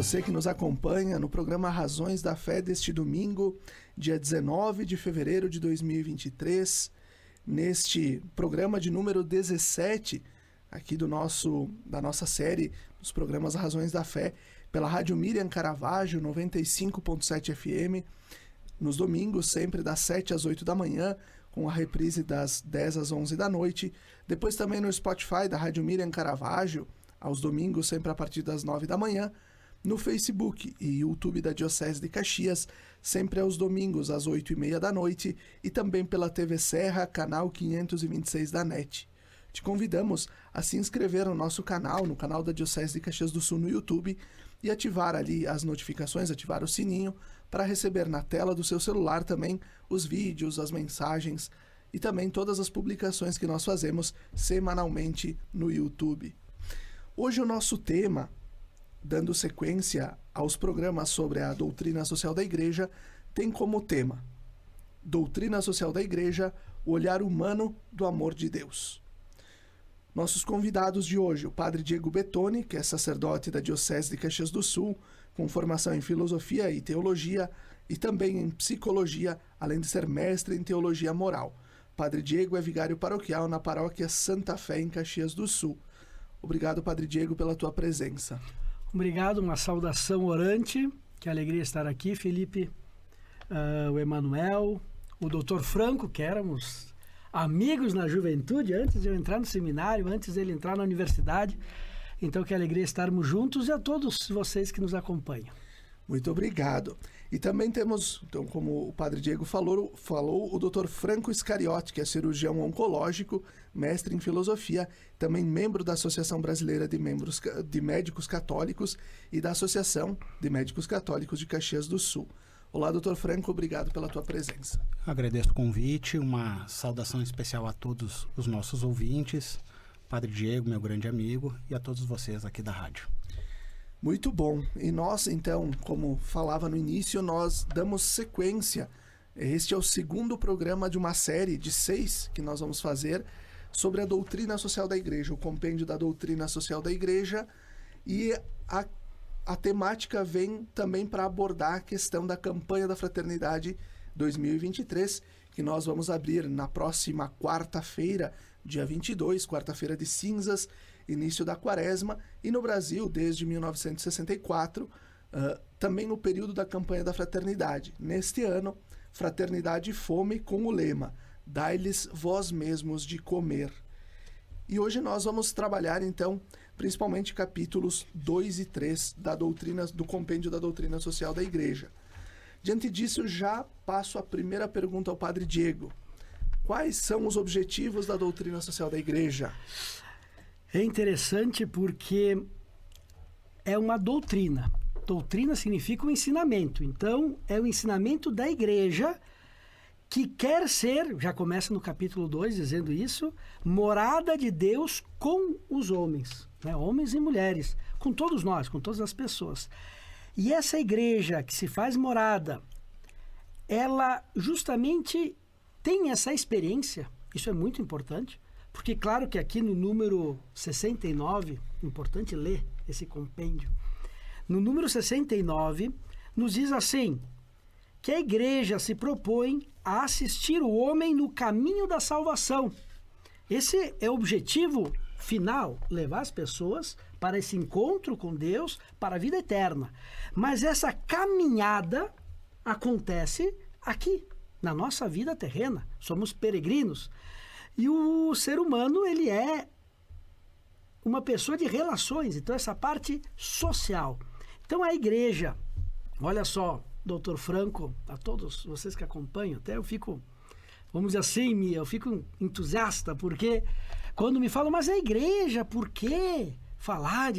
você que nos acompanha no programa Razões da Fé deste domingo, dia 19 de fevereiro de 2023, neste programa de número 17, aqui da nossa série dos programas Razões da Fé, pela Rádio Miriam Caravaggio, 95.7 FM, nos domingos, sempre das 7 às 8 da manhã, com a reprise das 10 às 11 da noite. Depois também no Spotify da Rádio Miriam Caravaggio, aos domingos, sempre a partir das 9 da manhã. No Facebook e YouTube da Diocese de Caxias, sempre aos domingos, às 8h30 da noite. E também pela TV Serra, canal 526 da NET. Te convidamos a se inscrever no nosso canal, no canal da Diocese de Caxias do Sul no YouTube, e ativar ali as notificações, ativar o sininho, para receber na tela do seu celular também os vídeos, as mensagens e também todas as publicações que nós fazemos semanalmente no YouTube. Hoje o nosso tema, dando sequência aos programas sobre a doutrina social da Igreja, tem como tema Doutrina Social da Igreja, o olhar humano do amor de Deus. Nossos convidados de hoje, o Padre Diego Bettoni, que é sacerdote da Diocese de Caxias do Sul, com formação em filosofia e teologia, e também em psicologia, além de ser mestre em teologia moral. Padre Diego é vigário paroquial na paróquia Santa Fé, em Caxias do Sul. Obrigado, Padre Diego, pela tua presença. Obrigado, uma saudação orante, que alegria estar aqui, Felipe, o Emanuel, o Dr. Franco, que éramos amigos na juventude, antes de eu entrar no seminário, antes dele entrar na universidade. Então, que alegria estarmos juntos, e a todos vocês que nos acompanham. Muito obrigado. E também temos, então, como o Padre Diego falou o Dr. Franco Iscariote, que é cirurgião oncológico, mestre em filosofia, também membro da Associação Brasileira de Médicos Católicos e da Associação de Médicos Católicos de Caxias do Sul. Olá, Dr. Franco, obrigado pela tua presença. Agradeço o convite, uma saudação especial a todos os nossos ouvintes, Padre Diego, meu grande amigo, e a todos vocês aqui da rádio. Muito bom. E nós, então, como falava no início, nós damos sequência. Este é o segundo programa de uma série de 6 que nós vamos fazer sobre a doutrina social da Igreja, o compêndio da doutrina social da Igreja, e a temática vem também para abordar a questão da campanha da Fraternidade 2023, que nós vamos abrir na próxima quarta-feira, dia 22, quarta-feira de cinzas, início da quaresma, e no Brasil, desde 1964, também no período da campanha da Fraternidade. Neste ano, Fraternidade e Fome, com o lema Dai-lhes vós mesmos de comer. E hoje nós vamos trabalhar, então, principalmente capítulos 2 e 3 do compêndio da doutrina social da Igreja. Diante disso, já passo a primeira pergunta ao Padre Diego. Quais são os objetivos da doutrina social da Igreja? É interessante porque é uma doutrina. Doutrina significa um ensinamento. Então, é o ensinamento da Igreja que quer ser, já começa no capítulo 2 dizendo isso, morada de Deus com os homens, né? Homens e mulheres, com todos nós, com todas as pessoas. E essa igreja que se faz morada, ela justamente tem essa experiência, isso é muito importante, porque claro que aqui no número 69, importante ler esse compêndio, no número 69 nos diz assim, que a igreja se propõe a assistir o homem no caminho da salvação. Esse é o objetivo final, levar as pessoas para esse encontro com Deus, para a vida eterna. Mas essa caminhada acontece aqui, na nossa vida terrena. Somos peregrinos. E o ser humano, ele é uma pessoa de relações, então essa parte social. Então a igreja, olha só, Dr. Franco, a todos vocês que acompanham, até eu fico, vamos dizer assim, eu fico entusiasta, porque quando me falam, mas a igreja, por quê? Falar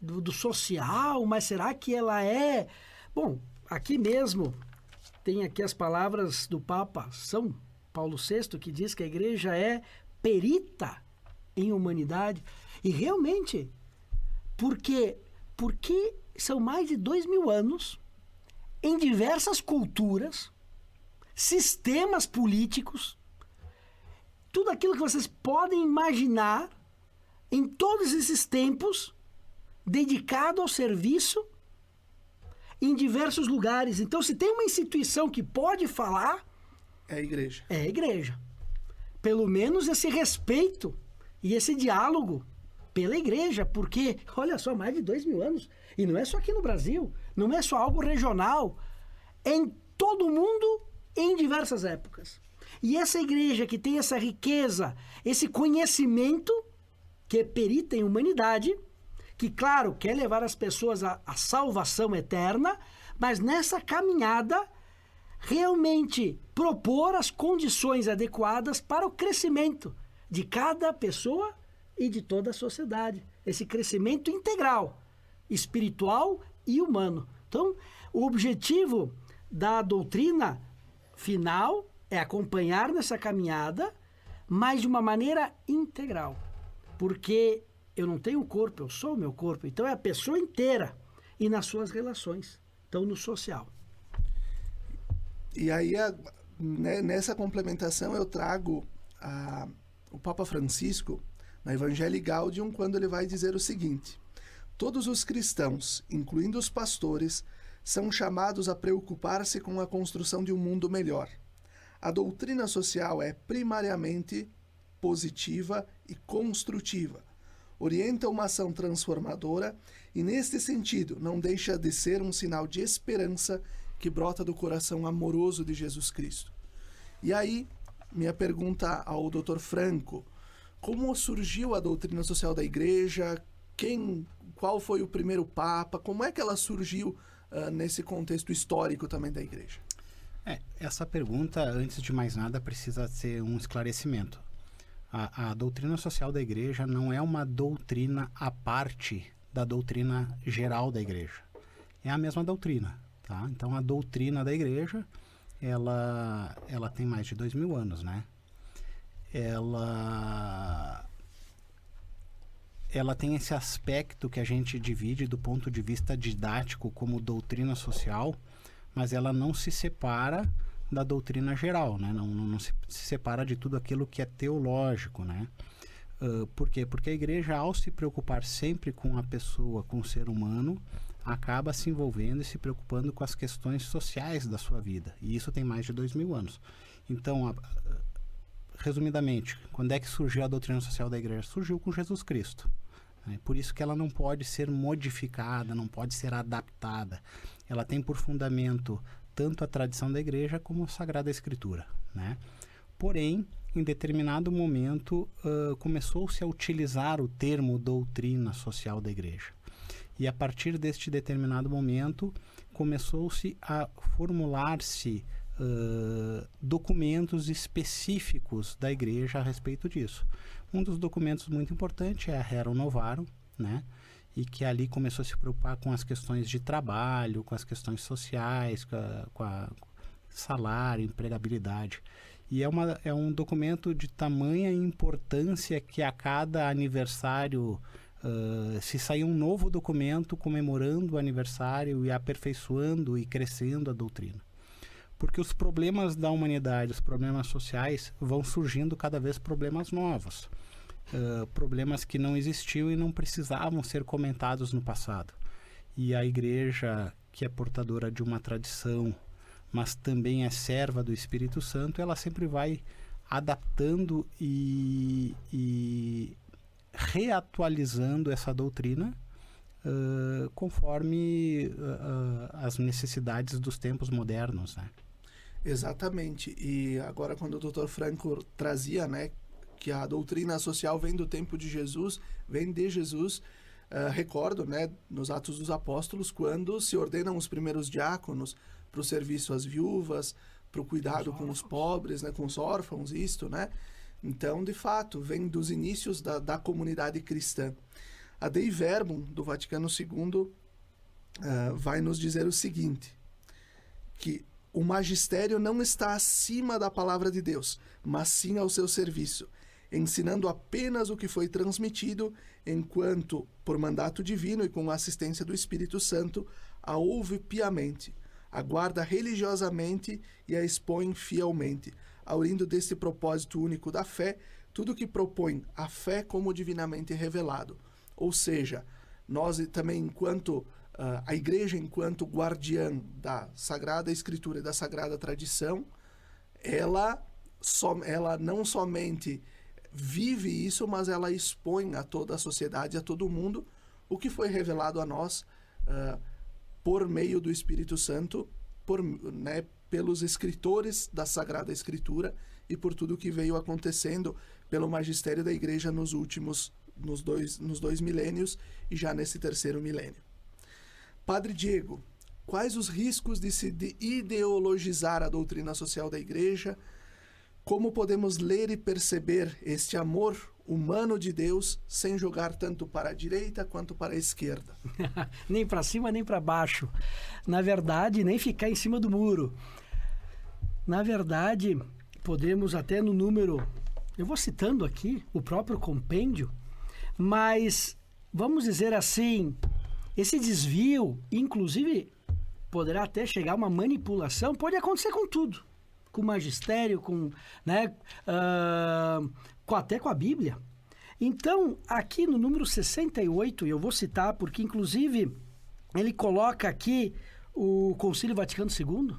do social, mas será que ela é... Bom, aqui mesmo tem aqui as palavras do Papa São Paulo VI, que diz que a igreja é perita em humanidade. E realmente, porque são mais de 2000 anos em diversas culturas, sistemas políticos, tudo aquilo que vocês podem imaginar em todos esses tempos dedicado ao serviço em diversos lugares. Então, se tem uma instituição que pode falar, É a igreja. é a igreja. Pelo menos esse respeito e esse diálogo pela igreja, porque, olha só, mais de 2.000 anos, e não é só aqui no Brasil, não é só algo regional, é em todo o mundo, em diversas épocas. E essa igreja que tem essa riqueza, esse conhecimento, que é perita em humanidade, que, claro, quer levar as pessoas à salvação eterna, mas nessa caminhada, realmente propor as condições adequadas para o crescimento de cada pessoa e de toda a sociedade. Esse crescimento integral, espiritual e humano. Então, o objetivo da doutrina final é acompanhar nessa caminhada, mas de uma maneira integral. Porque eu não tenho corpo, eu sou o meu corpo. Então, é a pessoa inteira e nas suas relações. Então, no social. E aí, nessa complementação, eu trago o Papa Francisco, na Evangelii Gaudium, quando ele vai dizer o seguinte: todos os cristãos, incluindo os pastores, são chamados a preocupar-se com a construção de um mundo melhor. A doutrina social é primariamente positiva e construtiva. Orienta uma ação transformadora e, neste sentido, não deixa de ser um sinal de esperança que brota do coração amoroso de Jesus Cristo. E aí, minha pergunta ao Dr. Franco: como surgiu a doutrina social da igreja? Qual foi o primeiro papa? Como é que ela surgiu nesse contexto histórico também da igreja? Essa pergunta, antes de mais nada, precisa ser um esclarecimento. A doutrina social da igreja não é uma doutrina à parte da doutrina geral da igreja. É a mesma doutrina, tá? Então, a doutrina da igreja, ela tem mais de 2.000 anos, né? Ela tem esse aspecto que a gente divide do ponto de vista didático como doutrina social, mas ela não se separa da doutrina geral, né? Não se separa de tudo aquilo que é teológico, né? Por quê? Porque a igreja, ao se preocupar sempre com a pessoa, com o ser humano, acaba se envolvendo e se preocupando com as questões sociais da sua vida. E isso tem mais de 2.000 anos. Então, resumidamente, quando é que surgiu a doutrina social da igreja? Surgiu com Jesus Cristo. Por isso que ela não pode ser modificada, não pode ser adaptada. Ela tem por fundamento tanto a tradição da igreja como a Sagrada Escritura, né? Porém, em determinado momento, começou-se a utilizar o termo doutrina social da igreja. E a partir deste determinado momento, começou-se a formular-se documentos específicos da igreja a respeito disso. Um dos documentos muito importantes é a Rerum Novarum, né? E que ali começou a se preocupar com as questões de trabalho, com as questões sociais, com a salário, empregabilidade. E é um documento de tamanha importância que a cada aniversário se sair um novo documento comemorando o aniversário e aperfeiçoando e crescendo a doutrina. Porque os problemas da humanidade, os problemas sociais, vão surgindo cada vez problemas novos. Problemas que não existiam e não precisavam ser comentados no passado. E a igreja, que é portadora de uma tradição, mas também é serva do Espírito Santo, ela sempre vai adaptando e reatualizando essa doutrina conforme as necessidades dos tempos modernos, né? Exatamente. E agora, quando o Dr. Franco trazia, né, que a doutrina social vem do tempo de Jesus, vem de Jesus, recordo, né, nos Atos dos Apóstolos, quando se ordenam os primeiros diáconos para o serviço às viúvas, para o cuidado com os pobres, né, com os órfãos, isto, né? Então, de fato, vem dos inícios da comunidade cristã. A Dei Verbum, do Vaticano II, vai nos dizer o seguinte, que o magistério não está acima da palavra de Deus, mas sim ao seu serviço, ensinando apenas o que foi transmitido, enquanto, por mandato divino e com a assistência do Espírito Santo, a ouve piamente, aguarda religiosamente e a expõe fielmente, aurindo deste propósito único da fé, tudo que propõe a fé como divinamente revelado. Ou seja, nós também, enquanto a igreja, enquanto guardiã da Sagrada Escritura e da Sagrada Tradição, ela não somente vive isso, mas ela expõe a toda a sociedade, a todo mundo, o que foi revelado a nós por meio do Espírito Santo, pelos escritores da Sagrada Escritura e por tudo que veio acontecendo pelo magistério da igreja nos dois milênios e já nesse terceiro milênio. Padre Diego, quais os riscos de se ideologizar a doutrina social da igreja? Como podemos ler e perceber este amor humano de Deus sem jogar tanto para a direita quanto para a esquerda? Nem para cima, nem para baixo. Na verdade, nem ficar em cima do muro. Na verdade, podemos até no número... Eu vou citando aqui o próprio compêndio, mas vamos dizer assim, esse desvio, inclusive, poderá até chegar a uma manipulação, pode acontecer com tudo. Com o magistério, até com a Bíblia. Então, aqui no número 68, eu vou citar, porque inclusive ele coloca aqui o Concílio Vaticano II,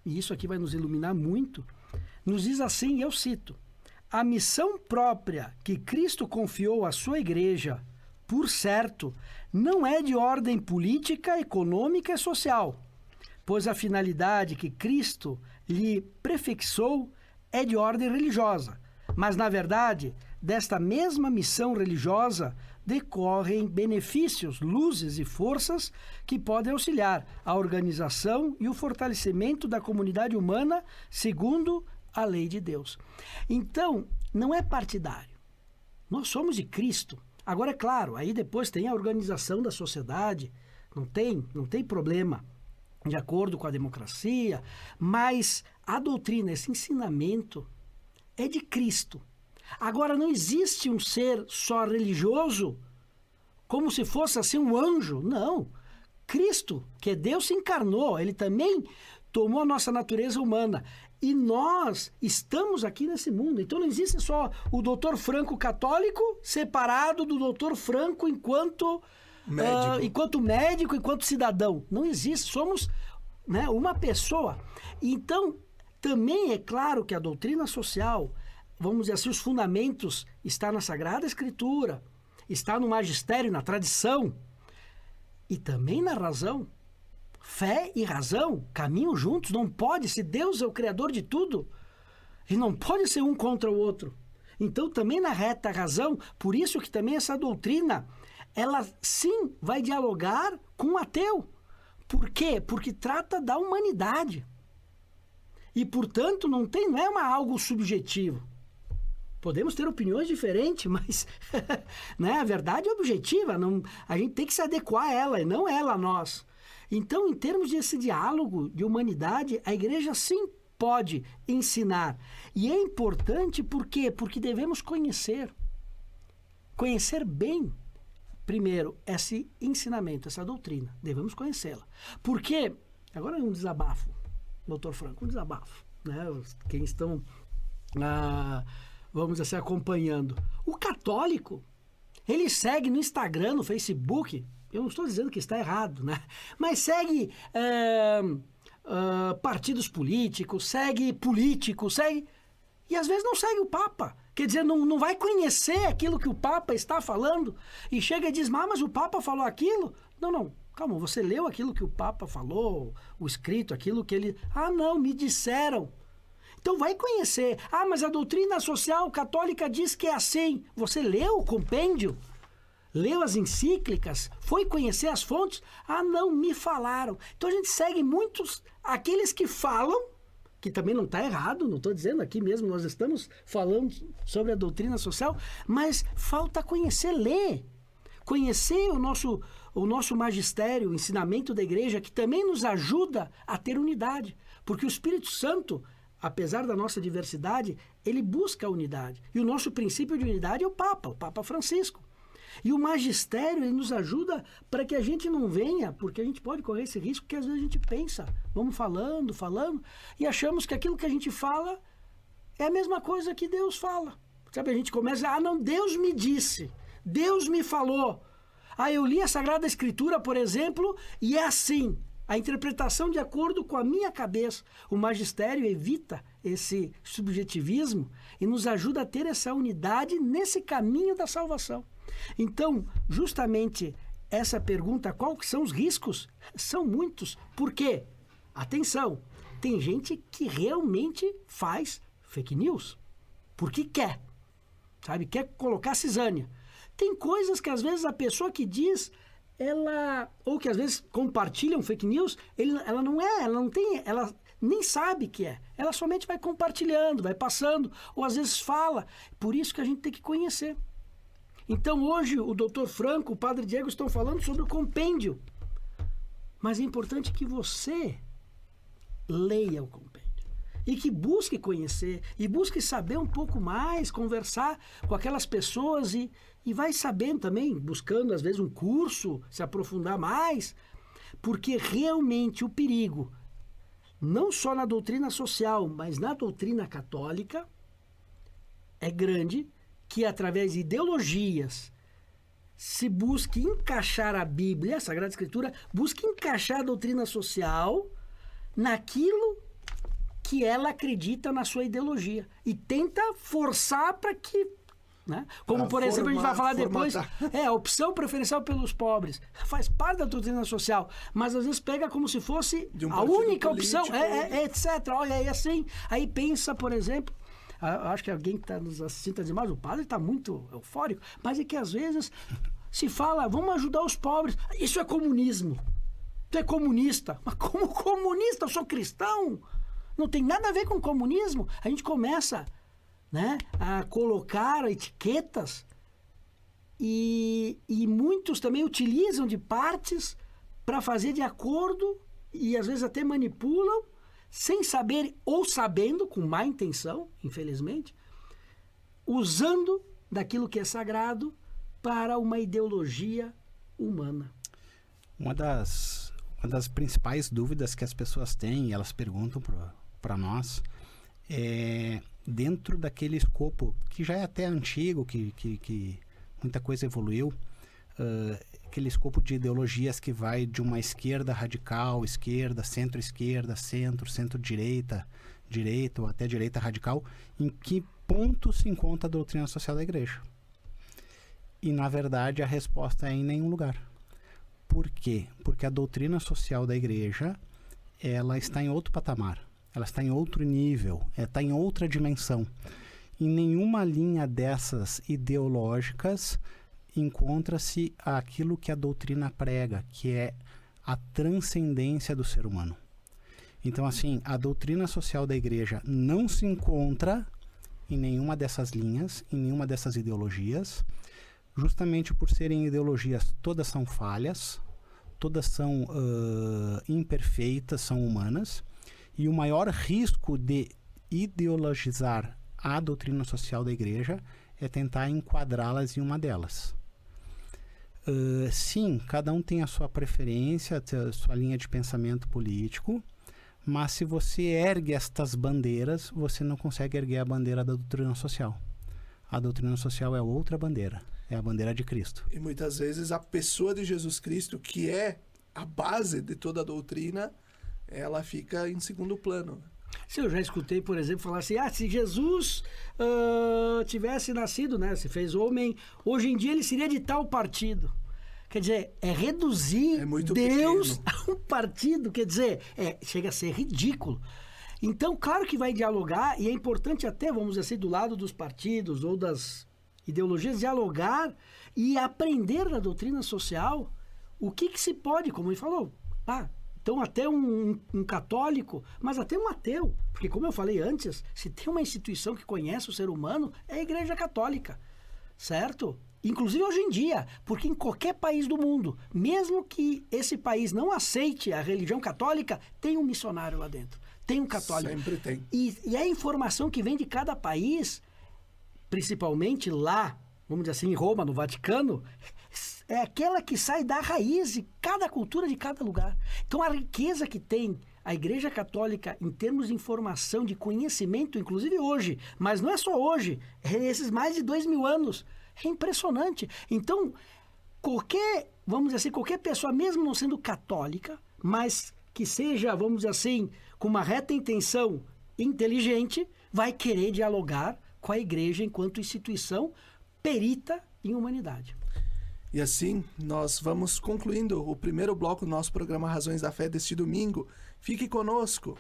e isso aqui vai nos iluminar muito, nos diz assim, eu cito: a missão própria que Cristo confiou à sua igreja, por certo, não é de ordem política, econômica e social, pois a finalidade que Cristo lhe prefixou é de ordem religiosa. Mas, na verdade, desta mesma missão religiosa decorrem benefícios, luzes e forças que podem auxiliar a organização e o fortalecimento da comunidade humana segundo a lei de Deus. Então, não é partidário. Nós somos de Cristo. Agora, é claro, aí depois tem a organização da sociedade, não tem problema, de acordo com a democracia, mas a doutrina, esse ensinamento, é de Cristo. Agora, não existe um ser só religioso, como se fosse assim um anjo. Não. Cristo, que é Deus, se encarnou. Ele também tomou a nossa natureza humana. E nós estamos aqui nesse mundo. Então, não existe só o doutor Franco católico separado do doutor Franco enquanto médico, enquanto cidadão. Não existe. Somos uma pessoa. Então, também é claro que a doutrina social, vamos dizer assim, os fundamentos está na Sagrada Escritura, está no magistério, na tradição e também na razão. Fé e razão caminham juntos, não pode, se Deus é o criador de tudo, ele não pode ser um contra o outro. Então, também na reta razão, por isso que também essa doutrina, ela sim vai dialogar com o ateu. Por quê? Porque trata da humanidade. E, portanto, não é algo subjetivo. Podemos ter opiniões diferentes, mas a verdade é objetiva. A gente tem que se adequar a ela e não ela a nós. Então, em termos desse diálogo de humanidade, a igreja sim pode ensinar. E é importante por quê? Porque devemos conhecer. Conhecer bem, primeiro, esse ensinamento, essa doutrina. Devemos conhecê-la. Porque, agora é um desabafo, doutor Franco, um desabafo. Quem estão, vamos dizer assim, acompanhando. O católico, ele segue no Instagram, no Facebook, eu não estou dizendo que está errado, mas segue partidos políticos, segue e às vezes não segue o Papa. Quer dizer, não vai conhecer aquilo que o Papa está falando e chega e diz, mas o Papa falou aquilo? Não, calma, você leu aquilo que o Papa falou, o escrito, aquilo que ele... não, me disseram. Então vai conhecer. Mas a doutrina social católica diz que é assim. Você leu o compêndio? Leu as encíclicas? Foi conhecer as fontes? Não, me falaram. Então a gente segue muitos, aqueles que falam, que também não está errado, não estou dizendo aqui mesmo, nós estamos falando sobre a doutrina social, mas falta conhecer, ler. Conhecer o nosso magistério, o ensinamento da igreja, que também nos ajuda a ter unidade. Porque o Espírito Santo, apesar da nossa diversidade, ele busca a unidade. E o nosso princípio de unidade é o Papa Francisco. E o magistério, ele nos ajuda para que a gente não venha, porque a gente pode correr esse risco que às vezes a gente pensa, vamos falando, e achamos que aquilo que a gente fala é a mesma coisa que Deus fala. Sabe, a gente começa, não, Deus me disse, Deus me falou. Eu li a Sagrada Escritura, por exemplo, e é assim. A interpretação de acordo com a minha cabeça. O magistério evita esse subjetivismo e nos ajuda a ter essa unidade nesse caminho da salvação. Então, justamente essa pergunta, quais são os riscos? São muitos. Por quê? Atenção, tem gente que realmente faz fake news porque quer, sabe? Quer colocar cisânia. Tem coisas que às vezes a pessoa que diz, ou que às vezes compartilha um fake news, ela nem sabe que é. Ela somente vai compartilhando, vai passando, ou às vezes fala. Por isso que a gente tem que conhecer. Então hoje o Dr. Franco, o Padre Diego estão falando sobre o compêndio. Mas é importante que você leia o compêndio. E que busque conhecer, e busque saber um pouco mais, conversar com aquelas pessoas e vai sabendo também, buscando às vezes um curso, se aprofundar mais, porque realmente o perigo, não só na doutrina social, mas na doutrina católica, é grande, que através de ideologias se busque encaixar a Bíblia, a Sagrada Escritura, busque encaixar a doutrina social naquilo que ela acredita na sua ideologia e tenta forçar para que, né? Como por exemplo a gente vai falar depois, a opção preferencial pelos pobres faz parte da doutrina social, mas às vezes pega como se fosse a única opção, etc. Olha aí assim, aí pensa, por exemplo, acho que alguém que está nos assistindo está dizendo, mas o padre está muito eufórico, mas é que às vezes se fala, vamos ajudar os pobres, isso é comunismo, tu é comunista, mas como comunista? Eu sou cristão. Não tem nada a ver com comunismo. A gente começa, né, a colocar etiquetas e muitos também utilizam de partes para fazer de acordo e às vezes até manipulam, sem saber ou sabendo, com má intenção, infelizmente, usando daquilo que é sagrado para uma ideologia humana. Uma das principais dúvidas que as pessoas têm, e elas perguntam para nós, é dentro daquele escopo que já é até antigo, que muita coisa evoluiu, aquele escopo de ideologias que vai de uma esquerda radical, esquerda, centro-esquerda, centro-direita, direita ou até direita radical, em que ponto se encontra a doutrina social da igreja? E, na verdade, a resposta é em nenhum lugar. Por quê? Porque a doutrina social da igreja, ela está em outro patamar, ela está em outro nível, está em outra dimensão. Em nenhuma linha dessas ideológicas encontra-se aquilo que a doutrina prega, que é a transcendência do ser humano. Então, assim, a doutrina social da igreja não se encontra em nenhuma dessas linhas, em nenhuma dessas ideologias, justamente por serem ideologias, todas são falhas, todas são imperfeitas, são humanas, e o maior risco de ideologizar a doutrina social da igreja é tentar enquadrá-las em uma delas. Sim, cada um tem a sua preferência, a sua linha de pensamento político, mas se você ergue estas bandeiras, você não consegue erguer a bandeira da doutrina social. A doutrina social é outra bandeira, é a bandeira de Cristo. E muitas vezes a pessoa de Jesus Cristo, que é a base de toda a doutrina, ela fica em segundo plano. Se eu já escutei, por exemplo, falar assim, se Jesus tivesse nascido, né, se fez homem, hoje em dia ele seria de tal partido. Quer dizer, é reduzir Deus a um partido, quer dizer, chega a ser ridículo. Então, claro que vai dialogar, e é importante até, vamos dizer assim, do lado dos partidos ou das ideologias, dialogar e aprender da doutrina social o que se pode, como ele falou, então até um católico, mas até um ateu, porque como eu falei antes, se tem uma instituição que conhece o ser humano, é a Igreja Católica, certo? Inclusive hoje em dia, porque em qualquer país do mundo, mesmo que esse país não aceite a religião católica, tem um missionário lá dentro, tem um católico. Sempre tem. E a informação que vem de cada país, principalmente lá, vamos dizer assim, em Roma, no Vaticano, é aquela que sai da raiz de cada cultura de cada lugar. Então a riqueza que tem a Igreja Católica em termos de informação, de conhecimento, inclusive hoje, mas não é só hoje, é esses mais de 2000 anos, é impressionante. Então, qualquer, vamos dizer assim, qualquer pessoa, mesmo não sendo católica, mas que seja, vamos dizer assim, com uma reta intenção inteligente, vai querer dialogar com a igreja enquanto instituição perita em humanidade. E assim, nós vamos concluindo o primeiro bloco do nosso programa Razões da Fé deste domingo. Fique conosco!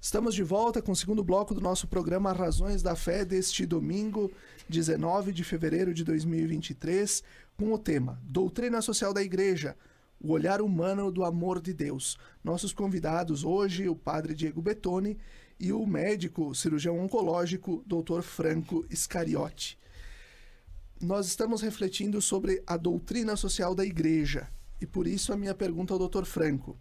Estamos de volta com o segundo bloco do nosso programa Razões da Fé deste domingo, 19 de fevereiro de 2023, com o tema Doutrina Social da Igreja, o olhar humano do amor de Deus. Nossos convidados hoje, o padre Diego Bettoni e o médico cirurgião oncológico, Dr. Franco Scariotti. Nós estamos refletindo sobre a doutrina social da Igreja e por isso a minha pergunta ao Dr. Franco.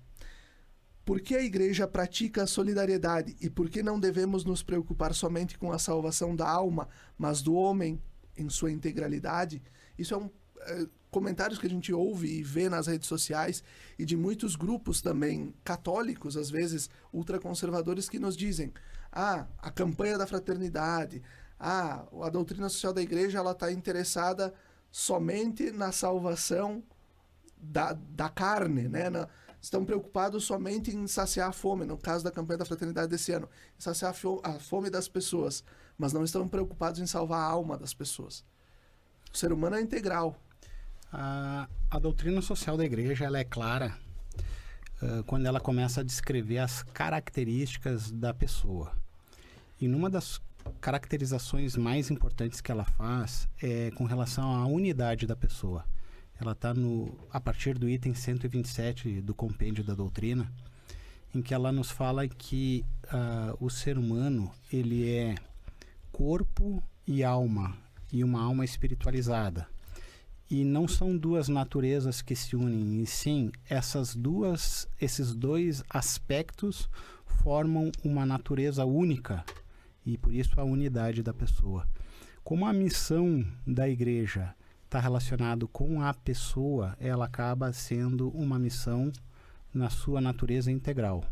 Por que a Igreja pratica a solidariedade e por que não devemos nos preocupar somente com a salvação da alma, mas do homem em sua integralidade? Isso é comentários que a gente ouve e vê nas redes sociais e de muitos grupos também católicos, às vezes ultraconservadores, que nos dizem: a campanha da fraternidade, a doutrina social da Igreja, ela está interessada somente na salvação da carne, né? Estão preocupados somente em saciar a fome, no caso da campanha da fraternidade desse ano, em saciar a fome das pessoas, mas não estão preocupados em salvar a alma das pessoas. O ser humano é integral. A doutrina social da Igreja, ela é clara quando ela começa a descrever as características da pessoa. E numa das caracterizações mais importantes que ela faz é com relação à unidade da pessoa. Ela está a partir do item 127 do compêndio da doutrina, em que ela nos fala que o ser humano, ele é corpo e alma, e uma alma espiritualizada. E não são duas naturezas que se unem, e sim, esses dois aspectos formam uma natureza única, e por isso a unidade da pessoa. Como a missão da Igreja está relacionado com a pessoa, ela acaba sendo uma missão na sua natureza integral.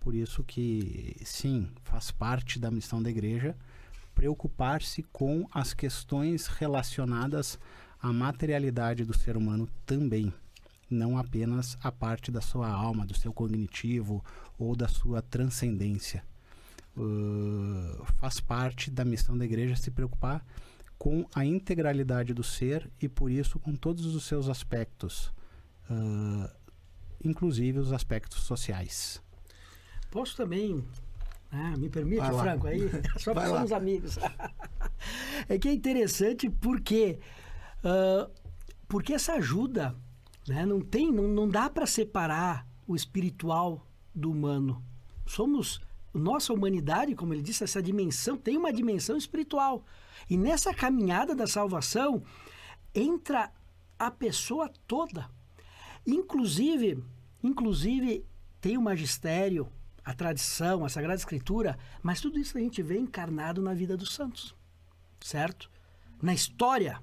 Por isso que, sim, faz parte da missão da Igreja preocupar-se com as questões relacionadas à materialidade do ser humano também, não apenas a parte da sua alma, do seu cognitivo ou da sua transcendência. Faz parte da missão da Igreja se preocupar com a integralidade do ser e, por isso, com todos os seus aspectos, inclusive os aspectos sociais. Posso também... me permite, Franco, aí só porque somos amigos. É que é interessante porque essa ajuda, né? Não dá para separar o espiritual do humano. Nossa humanidade, como ele disse, essa dimensão, tem uma dimensão espiritual. E nessa caminhada da salvação, entra a pessoa toda. Inclusive tem o magistério, a tradição, a Sagrada Escritura, mas tudo isso a gente vê encarnado na vida dos santos, certo? Na história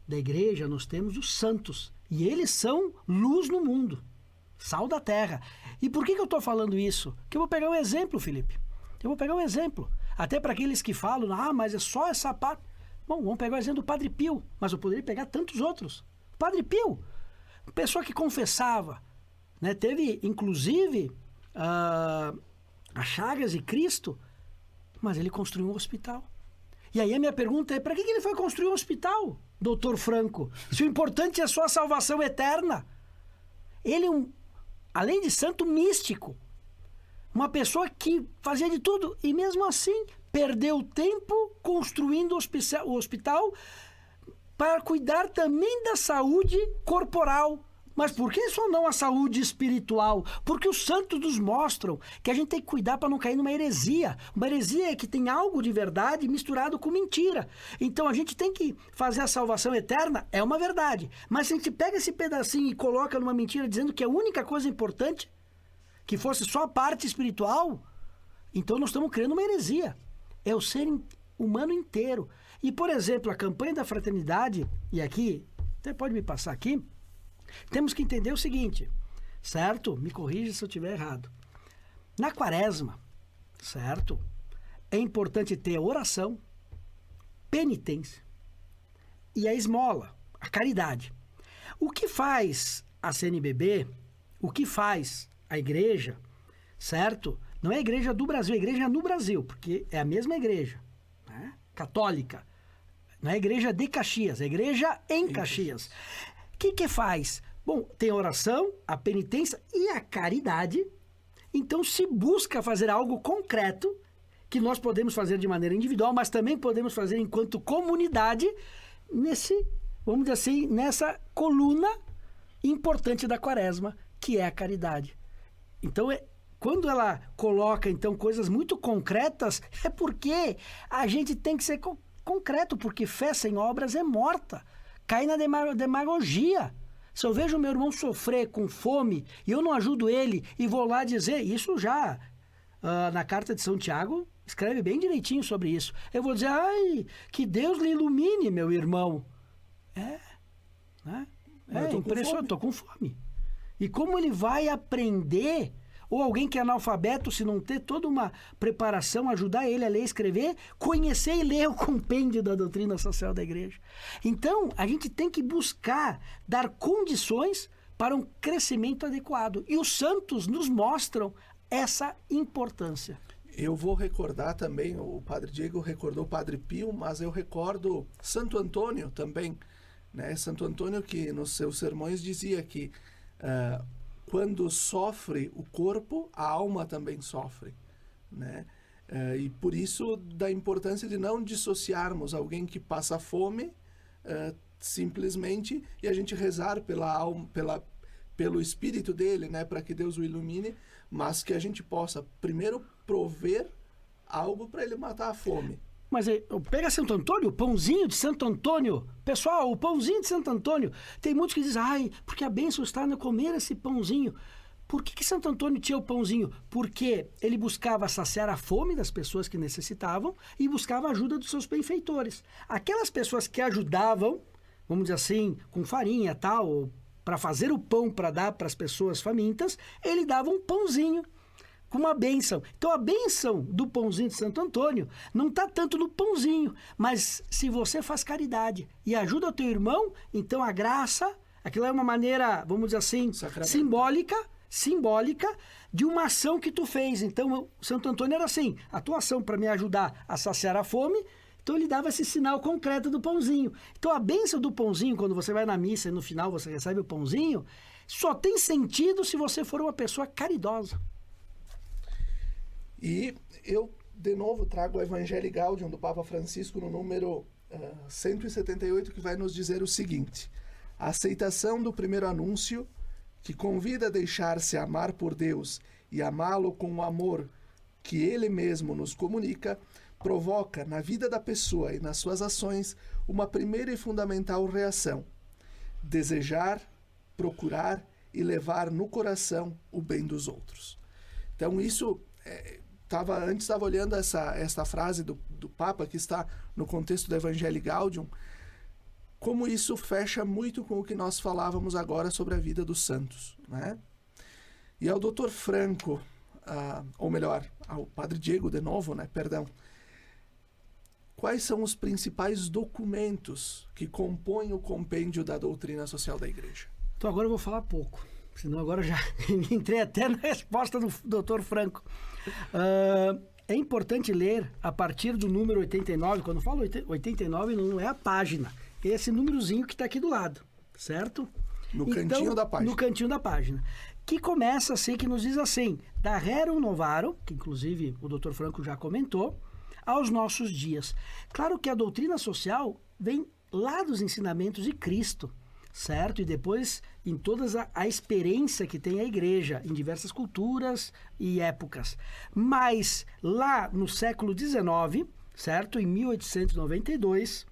da Igreja, nós temos os santos, e eles são luz no mundo, sal da terra. E por que eu estou falando isso? Porque eu vou pegar um exemplo, Felipe. Eu vou pegar um exemplo. Até para aqueles que falam, mas é só essa parte. Bom, vamos pegar o exemplo do Padre Pio, mas eu poderia pegar tantos outros. Padre Pio, pessoa que confessava, né? Teve, inclusive, a Chagas de Cristo, mas ele construiu um hospital. E aí a minha pergunta é, para que ele foi construir um hospital, doutor Franco? Se o importante é a sua salvação eterna. Ele além de santo, místico. Uma pessoa que fazia de tudo e mesmo assim perdeu tempo construindo o hospital para cuidar também da saúde corporal. Mas por que só não a saúde espiritual? Porque os santos nos mostram que a gente tem que cuidar para não cair numa heresia. Uma heresia é que tem algo de verdade misturado com mentira. Então a gente tem que fazer a salvação eterna, é uma verdade. Mas se a gente pega esse pedacinho e coloca numa mentira dizendo que a única coisa importante, que fosse só a parte espiritual, então nós estamos criando uma heresia. É o ser humano inteiro. E, por exemplo, a campanha da fraternidade, e aqui, até pode me passar aqui, temos que entender o seguinte, certo? Me corrija se eu estiver errado. Na quaresma, certo? é importante ter oração, penitência e a esmola, a caridade. O que faz a CNBB, o que faz a igreja, certo? Não é a igreja do Brasil, é a igreja no Brasil, porque é a mesma igreja, né? Católica. Não é a igreja de Caxias, é a igreja em Caxias. O que faz? Bom, tem a oração, a penitência e a caridade. Então se busca fazer algo concreto, que nós podemos fazer de maneira individual, mas também podemos fazer enquanto comunidade, vamos dizer assim, nessa coluna importante da Quaresma, que é a caridade. Então, quando ela coloca, então, coisas muito concretas, é porque a gente tem que ser concreto, porque fé sem obras é morta, cai na demagogia. Se eu vejo meu irmão sofrer com fome e eu não ajudo ele e vou lá dizer, isso já na carta de São Tiago escreve bem direitinho sobre isso. Eu vou dizer, ai, que Deus lhe ilumine, meu irmão. Impressionante, estou com fome. E como ele vai aprender, ou alguém que é analfabeto, se não ter toda uma preparação, ajudar ele a ler e escrever, conhecer e ler o compêndio da doutrina social da igreja. Então, a gente tem que buscar dar condições para um crescimento adequado. E os santos nos mostram essa importância. Eu vou recordar também, o Padre Diego recordou o Padre Pio, mas eu recordo Santo Antônio também, né? Santo Antônio que nos seus sermões dizia que quando sofre o corpo, a alma também sofre, né? E por isso da importância de não dissociarmos alguém que passa fome simplesmente e a gente rezar pela alma, pelo espírito dele, né, para que Deus o ilumine, mas que a gente possa primeiro prover algo para ele matar a fome. Mas pega Santo Antônio, o pãozinho de Santo Antônio. Pessoal, o pãozinho de Santo Antônio. Tem muitos que dizem, ai, porque a bênção está no comer esse pãozinho. Por que Santo Antônio tinha o pãozinho? Porque ele buscava saciar a fome das pessoas que necessitavam e buscava a ajuda dos seus benfeitores. Aquelas pessoas que ajudavam, vamos dizer assim, com farinha e tal, para fazer o pão para dar para as pessoas famintas, ele dava um pãozinho com uma bênção. Então a bênção do pãozinho de Santo Antônio não está tanto no pãozinho, mas se você faz caridade e ajuda o teu irmão, então a graça, aquilo é uma maneira, vamos dizer assim, simbólica de uma ação que tu fez. Então Santo Antônio era assim, a tua ação para me ajudar a saciar a fome, então ele dava esse sinal concreto do pãozinho. Então a bênção do pãozinho, quando você vai na missa e no final você recebe o pãozinho, só tem sentido se você for uma pessoa caridosa. E eu, de novo, trago o Evangelii Gaudium do Papa Francisco no número 178, que vai nos dizer o seguinte: a aceitação do primeiro anúncio, que convida a deixar-se amar por Deus e amá-lo com o amor que Ele mesmo nos comunica, provoca na vida da pessoa e nas suas ações uma primeira e fundamental reação: desejar, procurar e levar no coração o bem dos outros. Então isso, antes estava olhando esta frase do Papa, que está no contexto do Evangelii Gaudium, como isso fecha muito com o que nós falávamos agora sobre a vida dos santos, né? E ao Dr. Franco, ou melhor, ao Padre Diego de novo, né? Perdão. Quais são os principais documentos que compõem o compêndio da doutrina social da Igreja? Então agora eu vou falar pouco, senão agora já entrei até na resposta do Dr. Franco. É importante ler a partir do número 89, quando eu falo 89 não é a página, é esse númerozinho que está aqui do lado, certo? No cantinho da página. No cantinho da página. Que começa assim, que nos diz assim, da Rerum Novarum, que inclusive o Dr. Franco já comentou, aos nossos dias. Claro que a doutrina social vem lá dos ensinamentos de Cristo, certo? E depois em toda a experiência que tem a igreja, em diversas culturas e épocas. Mas lá no século XIX, certo? Em 1892,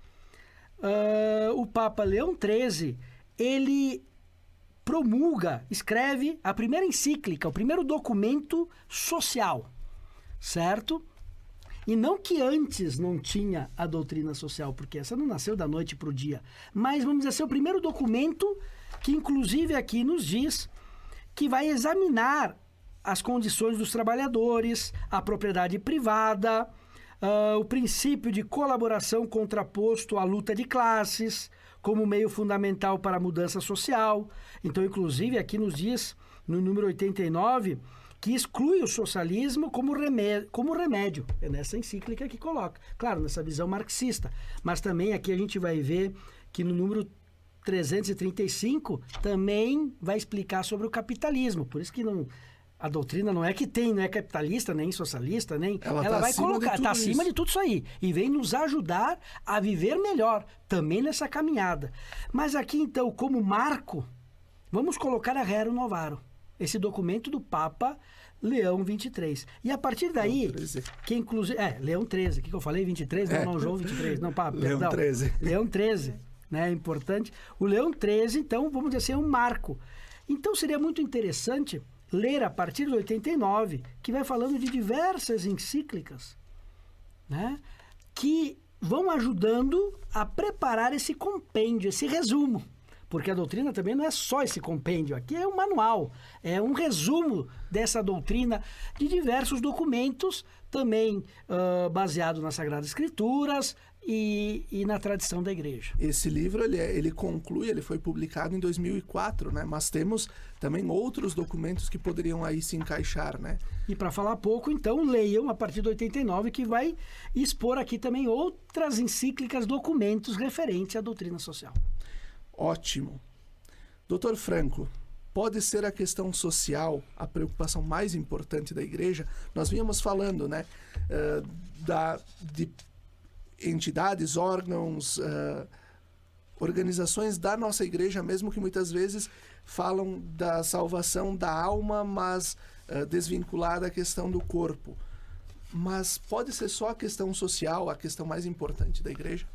o Papa Leão XIII, ele escreve a primeira encíclica, o primeiro documento social, certo? E não que antes não tinha a doutrina social, porque essa não nasceu da noite para o dia, mas vamos dizer assim, o primeiro documento que inclusive aqui nos diz que vai examinar as condições dos trabalhadores, a propriedade privada, o princípio de colaboração contraposto à luta de classes, como meio fundamental para a mudança social. Então, inclusive, aqui nos diz, no número 89, que exclui o socialismo como remédio. É nessa encíclica que coloca. Claro, nessa visão marxista. Mas também aqui a gente vai ver que no número 335 também vai explicar sobre o capitalismo. Por isso que a doutrina não é capitalista, nem socialista, nem... Ela vai colocar, está acima de tudo isso aí. E vem nos ajudar a viver melhor, também nessa caminhada. Mas aqui, então, como marco, vamos colocar a Rerum Novarum, esse documento do Papa Leão 23. E a partir daí, que inclusive... Leão 13, o que eu falei? 23? Não, João 23. Não, Papa, Leão 13. Leão 13, né? É importante. O Leão 13, então, vamos dizer assim, é um marco. Então, seria muito interessante ler a partir do 89, que vai falando de diversas encíclicas, né? Que vão ajudando a preparar esse compêndio, esse resumo. Porque a doutrina também não é só esse compêndio, aqui é um manual, é um resumo dessa doutrina de diversos documentos, também baseado nas Sagradas Escrituras e na tradição da igreja. Esse livro, ele conclui, ele foi publicado em 2004, né? Mas temos também outros documentos que poderiam aí se encaixar, né? E para falar pouco, então, leiam a partir do 89, que vai expor aqui também outras encíclicas, documentos referentes à doutrina social. Ótimo. Doutor Franco, pode ser a questão social a preocupação mais importante da igreja? Nós vínhamos falando, né, de entidades, órgãos, organizações da nossa igreja, mesmo que muitas vezes falam da salvação da alma, mas desvinculada à questão do corpo. Mas pode ser só a questão social a questão mais importante da igreja?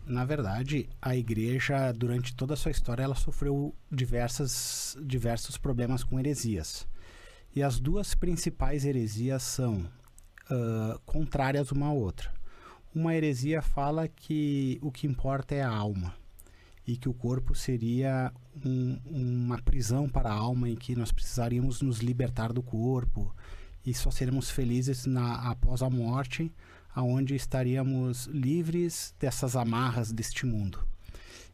Na verdade, a igreja, durante toda a sua história, ela sofreu diversos problemas com heresias. E as duas principais heresias são contrárias uma à outra. Uma heresia fala que o que importa é a alma e que o corpo seria uma prisão para a alma em que nós precisaríamos nos libertar do corpo e só seremos felizes após a morte, aonde estaríamos livres dessas amarras deste mundo.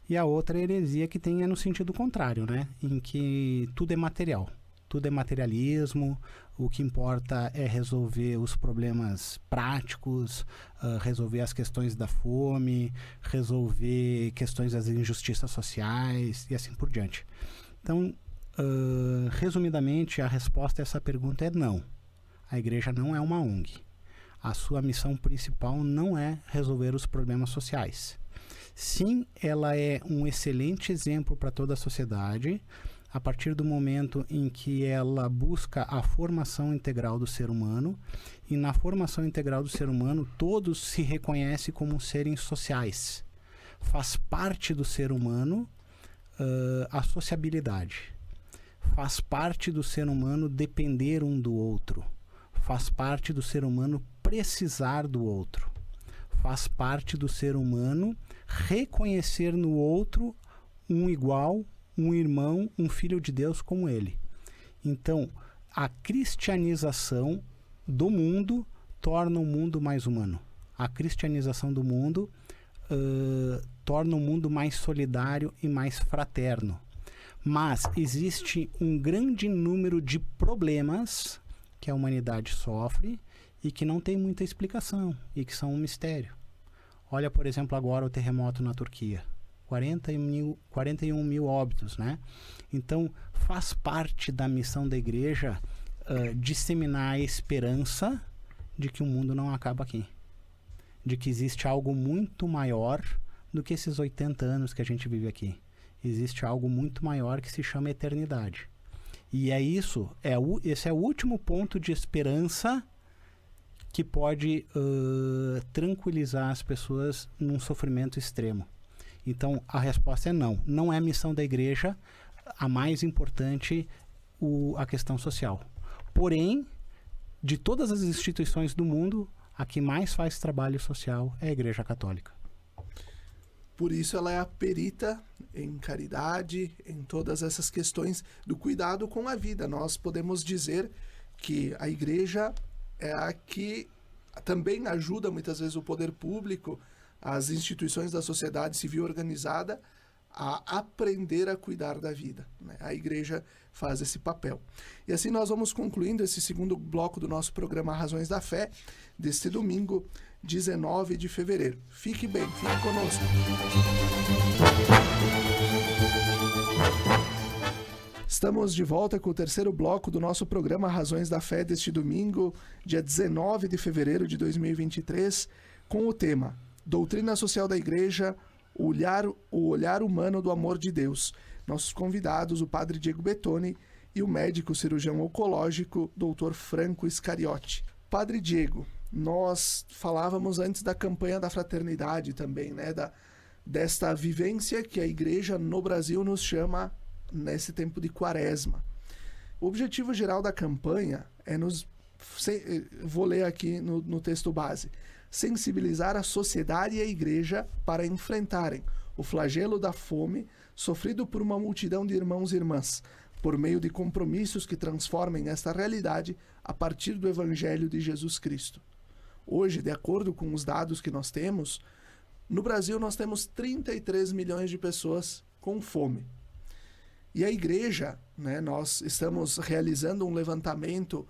E a outra heresia que tem é no sentido contrário, né? Em que tudo é material, tudo é materialismo, o que importa é resolver os problemas práticos, resolver as questões da fome, resolver questões das injustiças sociais e assim por diante. Então, resumidamente, a resposta a essa pergunta é não. A igreja não é uma ONG. A sua missão principal não é resolver os problemas sociais. Sim, ela é um excelente exemplo para toda a sociedade, a partir do momento em que ela busca a formação integral do ser humano, e na formação integral do ser humano, todos se reconhecem como seres sociais. Faz parte do ser humano a sociabilidade. Faz parte do ser humano depender um do outro. Faz parte do ser humano precisar do outro. Faz parte do ser humano reconhecer no outro um igual, um irmão, um filho de Deus como ele. Então, a cristianização do mundo torna o mundo mais humano. A cristianização do mundo torna o mundo mais solidário e mais fraterno. Mas existe um grande número de problemas que a humanidade sofre e que não tem muita explicação e que são um mistério. Olha, por exemplo, agora o terremoto na Turquia. 41 mil óbitos, né? Então, faz parte da missão da igreja disseminar a esperança de que o mundo não acaba aqui. De que existe algo muito maior do que esses 80 anos que a gente vive aqui. Existe algo muito maior que se chama eternidade. E é isso, esse é o último ponto de esperança que pode tranquilizar as pessoas num sofrimento extremo. Então, a resposta é não. Não é a missão da igreja a mais importante a questão social. Porém, de todas as instituições do mundo, a que mais faz trabalho social é a Igreja Católica. Por isso ela é a perita em caridade, em todas essas questões do cuidado com a vida. Nós podemos dizer que a igreja é a que também ajuda muitas vezes o poder público, as instituições da sociedade civil organizada a aprender a cuidar da vida, né? A igreja faz esse papel. E assim nós vamos concluindo esse segundo bloco do nosso programa Razões da Fé, deste domingo, 19 de fevereiro. Fique bem, fique conosco. Estamos de volta com o terceiro bloco do nosso programa Razões da Fé deste domingo, dia 19 de fevereiro de 2023, com o tema Doutrina Social da Igreja, o olhar humano do amor de Deus. Nossos convidados, o padre Diego Bettoni e o médico cirurgião oncológico, Dr. Franco Iscariotti. Padre Diego, nós falávamos antes da campanha da fraternidade também, né? Desta vivência que a igreja no Brasil nos chama nesse tempo de quaresma. O objetivo geral da campanha é vou ler aqui no texto base, sensibilizar a sociedade e a igreja para enfrentarem o flagelo da fome sofrido por uma multidão de irmãos e irmãs, por meio de compromissos que transformem esta realidade a partir do Evangelho de Jesus Cristo. Hoje, de acordo com os dados que nós temos, no Brasil nós temos 33 milhões de pessoas com fome. E a igreja, né, nós estamos realizando um levantamento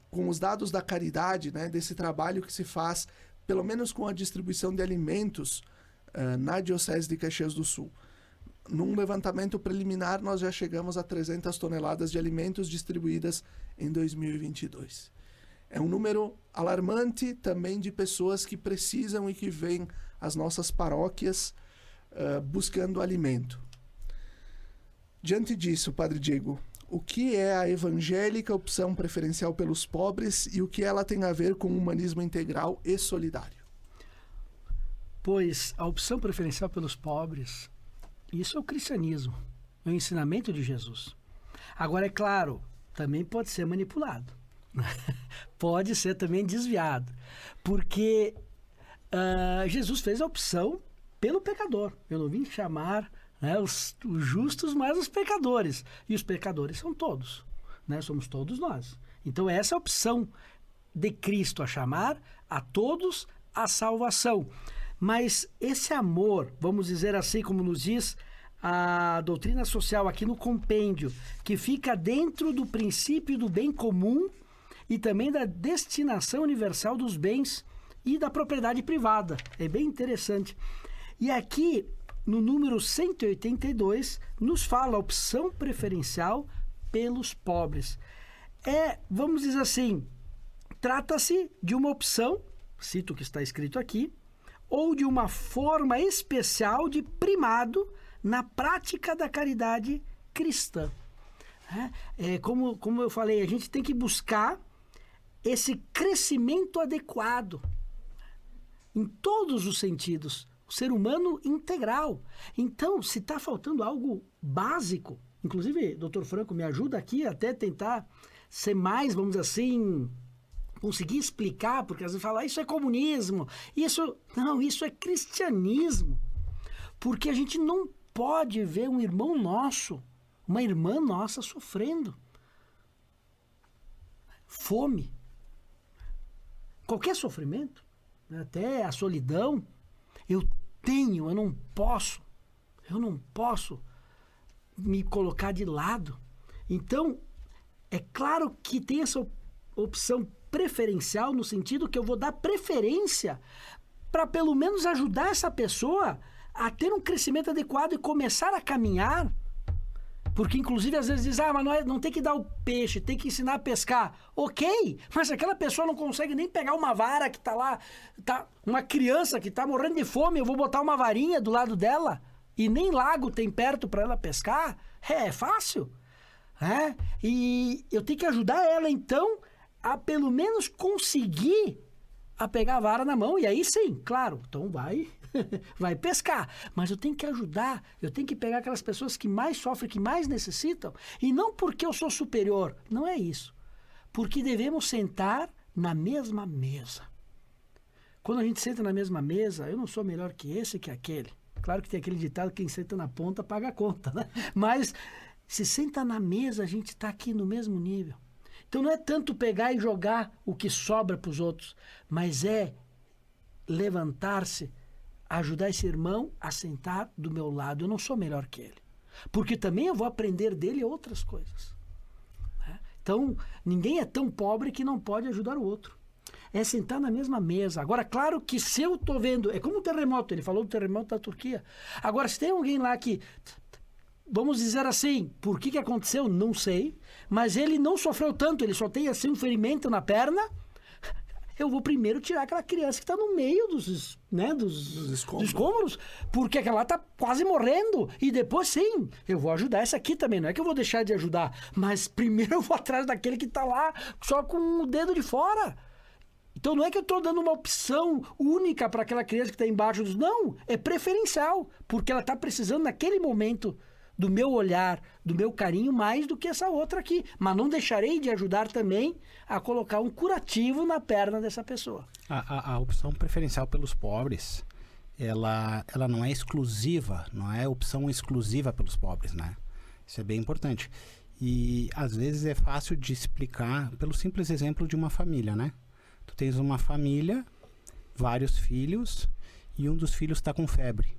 com os dados da caridade, né, desse trabalho que se faz, pelo menos com a distribuição de alimentos na Diocese de Caxias do Sul. Num levantamento preliminar, nós já chegamos a 300 toneladas de alimentos distribuídas em 2022. É um número alarmante também de pessoas que precisam e que vêm às nossas paróquias buscando alimento. Diante disso, Padre Diego, o que é a evangélica opção preferencial pelos pobres e o que ela tem a ver com o humanismo integral e solidário? Pois a opção preferencial pelos pobres, isso é o cristianismo, é o ensinamento de Jesus. Agora, é claro, também pode ser manipulado, pode ser também desviado, porque Jesus fez a opção pelo pecador. Eu não vim chamar os justos, mas os pecadores. E os pecadores são todos, né? Somos todos nós. Então essa é a opção de Cristo, a chamar a todos à salvação. Mas esse amor, vamos dizer assim, como nos diz a doutrina social aqui no compêndio, que fica dentro do princípio do bem comum e também da destinação universal dos bens e da propriedade privada. É bem interessante. E aqui, no número 182, nos fala a opção preferencial pelos pobres. Vamos dizer assim, trata-se de uma opção, cito o que está escrito aqui, ou de uma forma especial de primado na prática da caridade cristã. Como eu falei, a gente tem que buscar esse crescimento adequado em todos os sentidos. Ser humano integral. Então, se está faltando algo básico, inclusive, doutor Franco, me ajuda aqui até tentar ser mais, vamos dizer assim, conseguir explicar, porque às vezes fala, isso é comunismo, não, isso é cristianismo. Porque a gente não pode ver um irmão nosso, uma irmã nossa sofrendo. Fome. Qualquer sofrimento, até a solidão, eu não posso me colocar de lado. Então, é claro que tem essa opção preferencial no sentido que eu vou dar preferência para pelo menos ajudar essa pessoa a ter um crescimento adequado e começar a caminhar. Porque, inclusive, às vezes diz, mas não tem que dar o peixe, tem que ensinar a pescar. Ok, mas se aquela pessoa não consegue nem pegar uma vara que está lá, uma criança que está morrendo de fome, eu vou botar uma varinha do lado dela e nem lago tem perto para ela pescar? É fácil. E eu tenho que ajudar ela, então, a pelo menos conseguir a pegar a vara na mão. E aí sim, claro, então vai pescar, mas eu tenho que ajudar, eu tenho que pegar aquelas pessoas que mais sofrem, que mais necessitam, e não porque eu sou superior, não é isso, porque devemos sentar na mesma mesa. Quando a gente senta na mesma mesa, eu não sou melhor que esse, que aquele. Claro que tem aquele ditado, quem senta na ponta paga a conta, né? Mas se senta na mesa, a gente está aqui no mesmo nível. Então não é tanto pegar e jogar o que sobra para os outros, mas é levantar-se, ajudar esse irmão a sentar do meu lado. Eu não sou melhor que ele. Porque também eu vou aprender dele outras coisas. Né? Então, ninguém é tão pobre que não pode ajudar o outro. É sentar na mesma mesa. Agora, claro que se eu estou vendo... É como um terremoto. Ele falou do terremoto da Turquia. Agora, se tem alguém lá que... Vamos dizer assim, por que aconteceu? Não sei. Mas ele não sofreu tanto. Ele só tem assim um ferimento na perna. Eu vou primeiro tirar aquela criança que está no meio dos escombros, porque aquela lá está quase morrendo. E depois, sim, eu vou ajudar essa aqui também. Não é que eu vou deixar de ajudar, mas primeiro eu vou atrás daquele que está lá só com o dedo de fora. Então não é que eu estou dando uma opção única para aquela criança que está embaixo dos... Não, é preferencial, porque ela está precisando naquele momento do meu olhar, do meu carinho, mais do que essa outra aqui. Mas não deixarei de ajudar também a colocar um curativo na perna dessa pessoa. A opção preferencial pelos pobres, ela não é exclusiva, não é opção exclusiva pelos pobres, né? Isso é bem importante. E às vezes é fácil de explicar pelo simples exemplo de uma família, né? Tu tens uma família, vários filhos, e um dos filhos está com febre.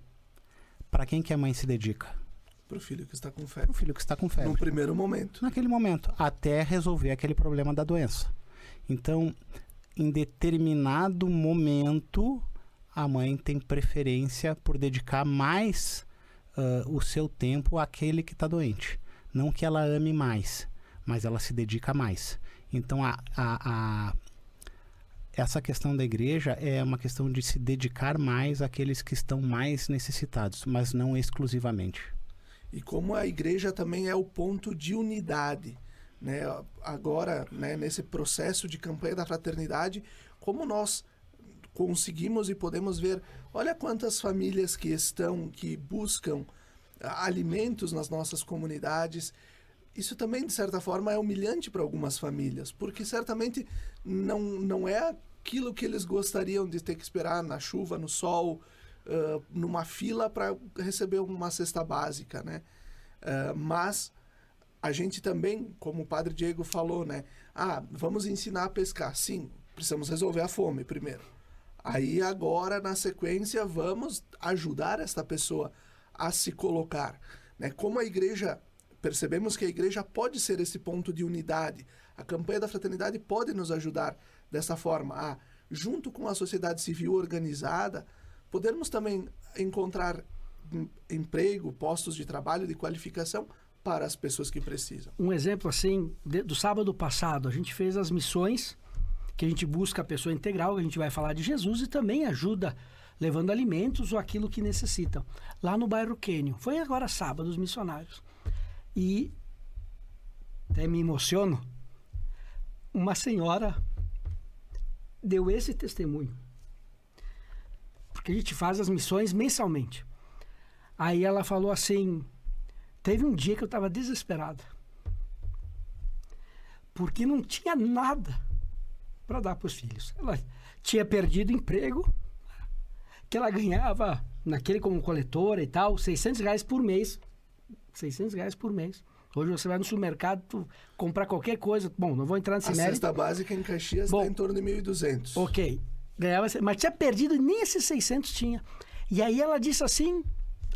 Para quem que a mãe se dedica? Para o filho que está com febre. O filho que está com febre. No primeiro momento. Naquele momento, até resolver aquele problema da doença. Então, em determinado momento, a mãe tem preferência por dedicar mais o seu tempo àquele que está doente. Não que ela ame mais, mas ela se dedica mais. Então, essa questão da igreja é uma questão de se dedicar mais àqueles que estão mais necessitados, mas não exclusivamente. E como a igreja também é o ponto de unidade, né? Agora, né, nesse processo de campanha da fraternidade, como nós conseguimos e podemos ver, olha quantas famílias que buscam alimentos nas nossas comunidades. Isso também, de certa forma, é humilhante para algumas famílias, porque certamente não é aquilo que eles gostariam de ter que esperar na chuva, no sol, numa fila para receber uma cesta básica, né? Mas a gente também, como o Padre Diego falou, né? Vamos ensinar a pescar. Sim, precisamos resolver a fome primeiro. Aí agora, na sequência, vamos ajudar esta pessoa a se colocar, né? Como a igreja, percebemos que a igreja pode ser esse ponto de unidade. A campanha da fraternidade pode nos ajudar dessa forma, junto com a sociedade civil organizada, podermos também encontrar emprego, postos de trabalho, de qualificação para as pessoas que precisam. Um exemplo assim, do sábado passado, a gente fez as missões, que a gente busca a pessoa integral, a gente vai falar de Jesus e também ajuda levando alimentos ou aquilo que necessitam. Lá no bairro Quênio. Foi agora sábado, os missionários. E até me emociono, uma senhora deu esse testemunho. Porque a gente faz as missões mensalmente. Aí ela falou assim, teve um dia que eu estava desesperada. Porque não tinha nada para dar para os filhos. Ela tinha perdido emprego, que ela ganhava, naquele como coletora e tal, R$600 por mês. R$600 por mês. Hoje você vai no supermercado comprar qualquer coisa. Bom, não vou entrar nesse mérito. A cesta básica em Caxias está em torno de 1.200. Ok. Ganhava, mas tinha perdido e nem esses 600 tinha. E aí ela disse assim,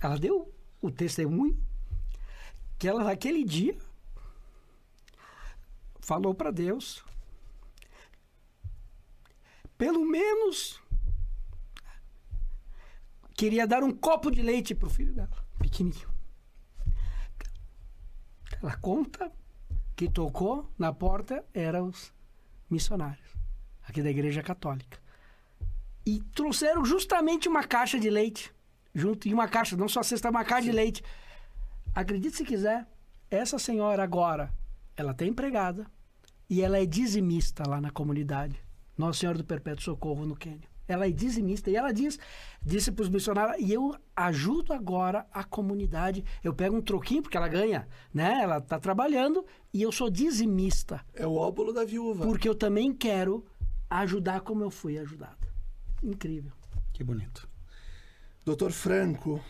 ela deu o testemunho, que ela naquele dia falou para Deus, pelo menos queria dar um copo de leite para o filho dela, pequenininho. Ela conta que tocou na porta eram os missionários aqui da Igreja Católica. E trouxeram justamente uma caixa de leite. Junto, e uma caixa, não só a cesta, uma caixa de leite. Acredite se quiser, essa senhora agora, ela está empregada e ela é dizimista lá na comunidade. Nossa Senhora do Perpétuo Socorro no Quênia. Ela é dizimista e ela disse para os missionários, e eu ajudo agora a comunidade. Eu pego um troquinho, porque ela ganha, né? Ela está trabalhando e eu sou dizimista. É o óbolo da viúva. Porque eu também quero ajudar como eu fui ajudada. Incrível. Que bonito. Doutor Franco,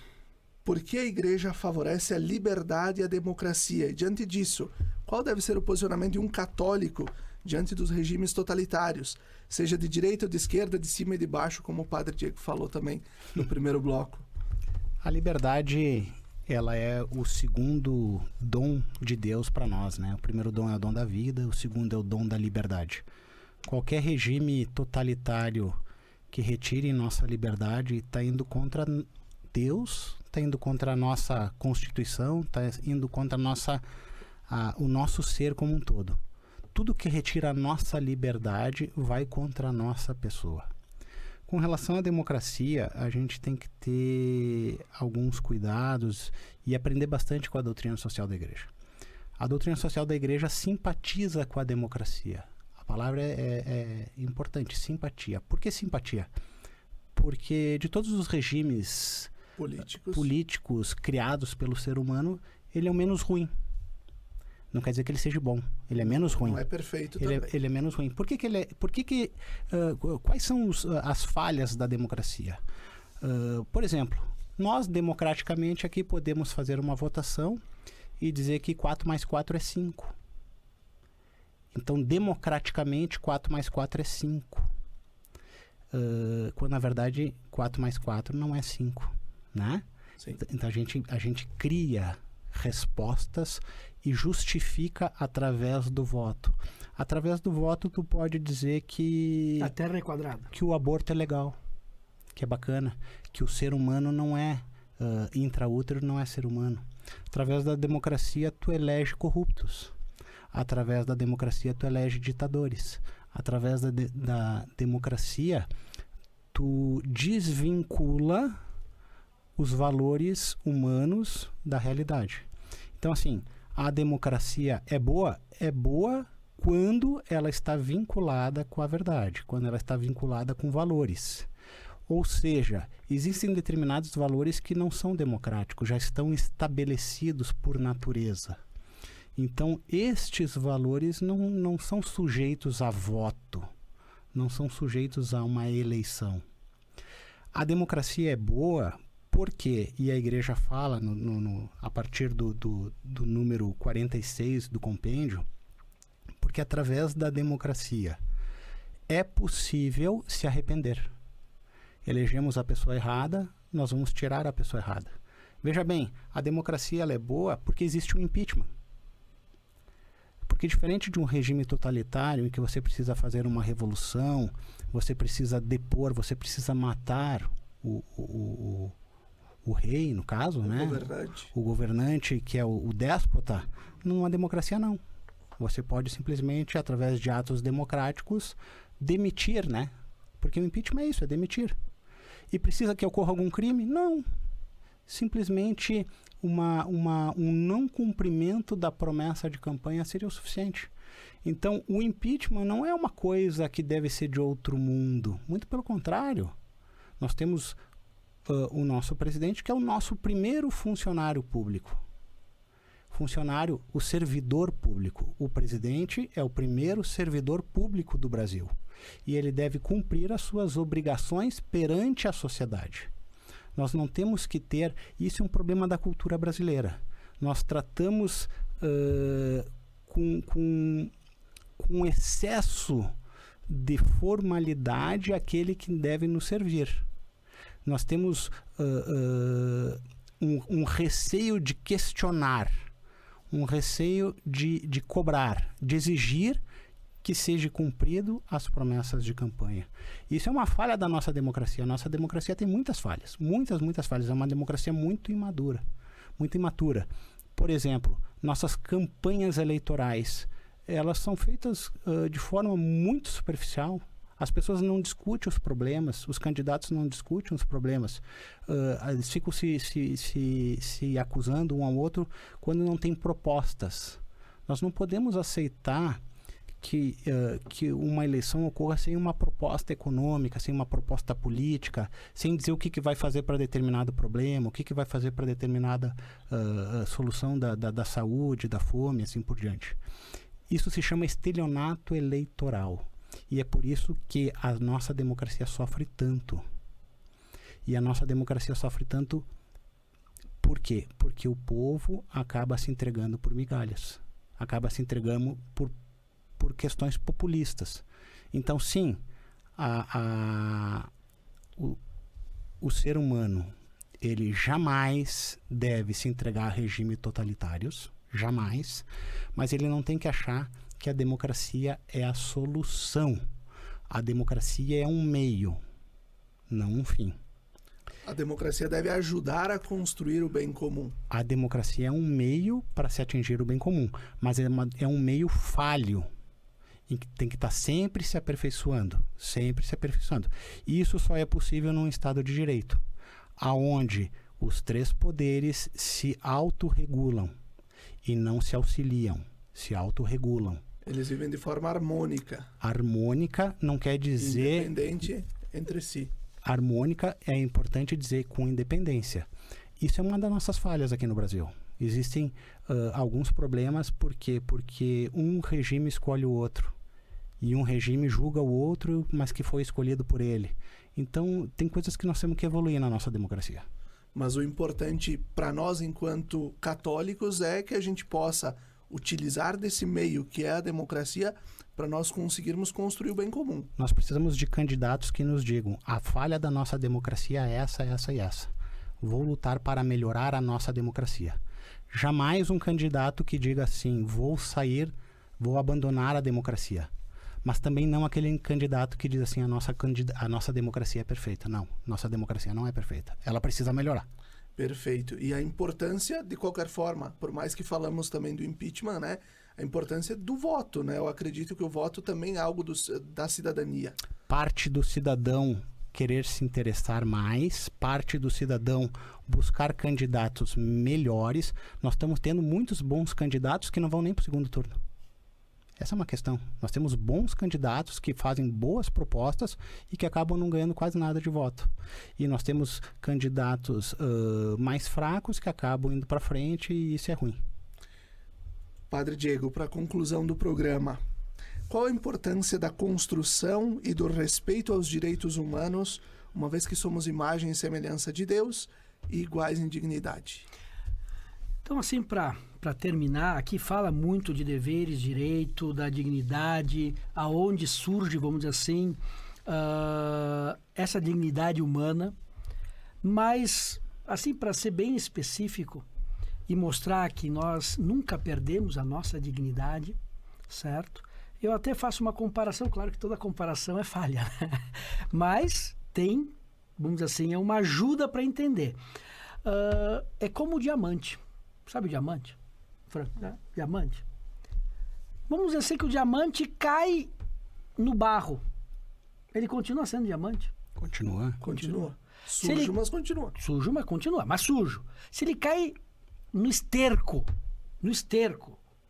por que a igreja favorece a liberdade e a democracia? E diante disso, qual deve ser o posicionamento de um católico diante dos regimes totalitários, seja de direita ou de esquerda, de cima e de baixo, como o Padre Diego falou também no primeiro bloco? A liberdade, ela é o segundo dom de Deus para nós, né? O primeiro dom é o dom da vida, o segundo é o dom da liberdade. Qualquer regime totalitário que retire nossa liberdade está indo contra Deus, está indo contra a nossa Constituição, está indo contra o nosso ser como um todo. Tudo que retira a nossa liberdade vai contra a nossa pessoa. Com relação à democracia, a gente tem que ter alguns cuidados e aprender bastante com a doutrina social da Igreja. A doutrina social da Igreja simpatiza com a democracia. A palavra é importante, simpatia. Por que simpatia? Porque de todos os regimes políticos criados pelo ser humano, ele é o menos ruim. Não quer dizer que ele seja bom. Ele é menos ruim. Não é perfeito também. Ele é menos ruim. Quais são as falhas da democracia? Por exemplo, nós democraticamente aqui podemos fazer uma votação e dizer que 4 mais 4 é 5. Então, democraticamente, 4 mais 4 é 5. Quando, na verdade, 4 mais 4 não é 5. Né? Então, a gente cria respostas e justifica através do voto. Através do voto, tu pode dizer que a Terra é quadrada, que o aborto é legal, que é bacana, que o ser humano não é intraútero, não é ser humano. Através da democracia, tu elege corruptos. Através da democracia, tu elege ditadores. Através da democracia, tu desvincula os valores humanos da realidade. Então, assim, a democracia é boa quando ela está vinculada com a verdade, quando ela está vinculada com valores. Ou seja, existem determinados valores que não são democráticos, já estão estabelecidos por natureza. Então, estes valores não são sujeitos a voto, não são sujeitos a uma eleição. A democracia é boa porque, e a Igreja fala a partir do número 46 do compêndio, porque através da democracia é possível se arrepender. Elegemos a pessoa errada, nós vamos tirar a pessoa errada. Veja bem, a democracia ela é boa porque existe um impeachment. Porque diferente de um regime totalitário em que você precisa fazer uma revolução, você precisa depor, você precisa matar o rei, no caso, né? O governante, que é o déspota, numa democracia não. Você pode simplesmente, através de atos democráticos, demitir, né? Porque o impeachment é isso, é demitir. E precisa que ocorra algum crime? Não. Simplesmente um não cumprimento da promessa de campanha seria o suficiente. Então, o impeachment não é uma coisa que deve ser de outro mundo. Muito pelo contrário. Nós temos o nosso presidente, que é o nosso primeiro funcionário público. O servidor público. O presidente é o primeiro servidor público do Brasil. E ele deve cumprir as suas obrigações perante a sociedade. Nós não temos que ter... Isso é um problema da cultura brasileira. Nós tratamos com excesso de formalidade aquele que deve nos servir. Nós temos um receio de questionar, um receio de cobrar, de exigir que seja cumprido as promessas de campanha. Isso é uma falha da nossa democracia. A nossa democracia tem muitas falhas, muitas falhas. É uma democracia muito imatura. Por exemplo, nossas campanhas eleitorais, elas são feitas de forma muito superficial. As pessoas não discutem os problemas, os candidatos não discutem os problemas. Eles ficam se acusando um ao outro quando não tem propostas. Nós não podemos aceitar que uma eleição ocorra sem uma proposta econômica, sem uma proposta política, sem dizer o que vai fazer para determinado problema, o que vai fazer para determinada solução da saúde, da fome, assim por diante. Isso se chama estelionato eleitoral. E é por isso que a nossa democracia sofre tanto. E a nossa democracia sofre tanto por quê? Porque o povo acaba se entregando por migalhas. acaba se entregando por questões populistas. Então, sim, o ser humano, ele jamais deve se entregar a regimes totalitários, jamais, mas ele não tem que achar que a democracia é a solução. A democracia é um meio, não um fim. A democracia deve ajudar a construir o bem comum. A democracia é um meio para se atingir o bem comum, mas é um meio falho, em que tem que estar sempre se aperfeiçoando, sempre se aperfeiçoando. E isso só é possível num Estado de Direito, aonde os três poderes se autorregulam e não se auxiliam, se autorregulam. Eles vivem de forma harmônica. Harmônica não quer dizer... Independente entre si. Harmônica é importante dizer com independência. Isso é uma das nossas falhas aqui no Brasil. Existem alguns problemas porque um regime escolhe o outro e um regime julga o outro, mas que foi escolhido por ele. Então, tem coisas que nós temos que evoluir na nossa democracia. Mas o importante para nós, enquanto católicos, é que a gente possa utilizar desse meio que é a democracia para nós conseguirmos construir o bem comum. Nós precisamos de candidatos que nos digam: a falha da nossa democracia é essa, essa e essa. Vou lutar para melhorar a nossa democracia. Jamais um candidato que diga assim: vou sair, vou abandonar a democracia. Mas também não aquele candidato que diz assim: a nossa democracia é perfeita. Não, nossa democracia não é perfeita. Ela precisa melhorar. Perfeito. E a importância, de qualquer forma, por mais que falamos também do impeachment, né? A importância do voto, né? Eu acredito que o voto também é algo da cidadania. Parte do cidadão querer se interessar mais, parte do cidadão buscar candidatos melhores. Nós estamos tendo muitos bons candidatos que não vão nem para o segundo turno. Essa é uma questão. Nós temos bons candidatos que fazem boas propostas e que acabam não ganhando quase nada de voto. E nós temos candidatos mais fracos que acabam indo para frente e isso é ruim. Padre Diego, para a conclusão do programa, qual a importância da construção e do respeito aos direitos humanos, uma vez que somos imagem e semelhança de Deus e iguais em dignidade? Então, assim, para terminar, aqui fala muito de deveres, direito, da dignidade, aonde surge, vamos dizer assim, essa dignidade humana. Mas, assim, para ser bem específico e mostrar que nós nunca perdemos a nossa dignidade, certo? Eu até faço uma comparação, claro que toda comparação é falha, né? Mas tem, vamos dizer assim, é uma ajuda para entender. É como o diamante. Sabe o diamante? Diamante. Vamos dizer assim que o diamante cai no barro. Ele continua sendo diamante? Continua. Sujo, mas continua. Sujo, mas continua. Mas sujo. Se ele cai no esterco,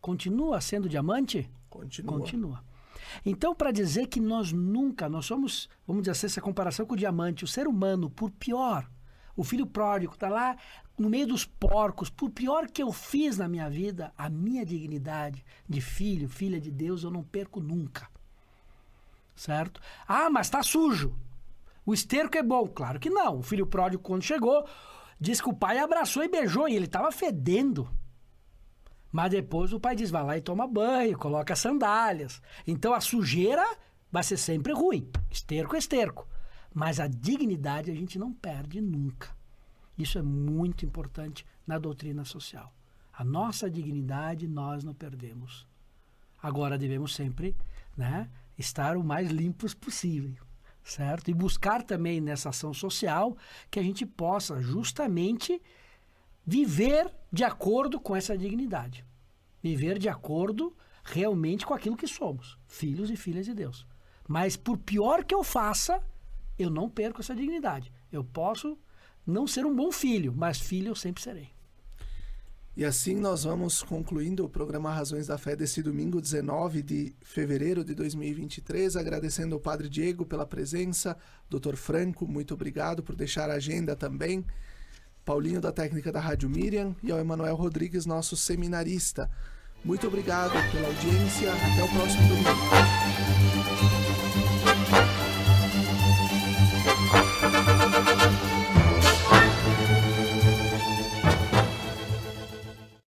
continua sendo diamante? Continua. Então, para dizer que nós somos, vamos dizer assim, essa comparação com o diamante, o ser humano, por pior, o filho pródigo está lá no meio dos porcos, por pior que eu fiz na minha vida, a minha dignidade de filho, filha de Deus, eu não perco nunca. Certo? Ah, mas está sujo. O esterco é bom. Claro que não. O filho pródigo, quando chegou, disse que o pai abraçou e beijou, e ele estava fedendo. Mas depois o pai diz: vai lá e toma banho, coloca sandálias. Então a sujeira vai ser sempre ruim. Esterco é esterco. Mas a dignidade a gente não perde nunca. Isso é muito importante na doutrina social. A nossa dignidade nós não perdemos. Agora devemos sempre, né, estar o mais limpos possível, certo? E buscar também nessa ação social que a gente possa justamente viver de acordo com essa dignidade. Viver de acordo realmente com aquilo que somos, filhos e filhas de Deus. Mas por pior que eu faça, eu não perco essa dignidade. Eu posso não ser um bom filho, mas filho eu sempre serei. E assim nós vamos concluindo o programa Razões da Fé desse domingo, 19 de fevereiro de 2023, agradecendo ao Padre Diego pela presença, Dr. Franco, muito obrigado por deixar a agenda também, Paulinho da técnica da Rádio Miriam e ao Emanuel Rodrigues, nosso seminarista. Muito obrigado pela audiência, até o próximo domingo.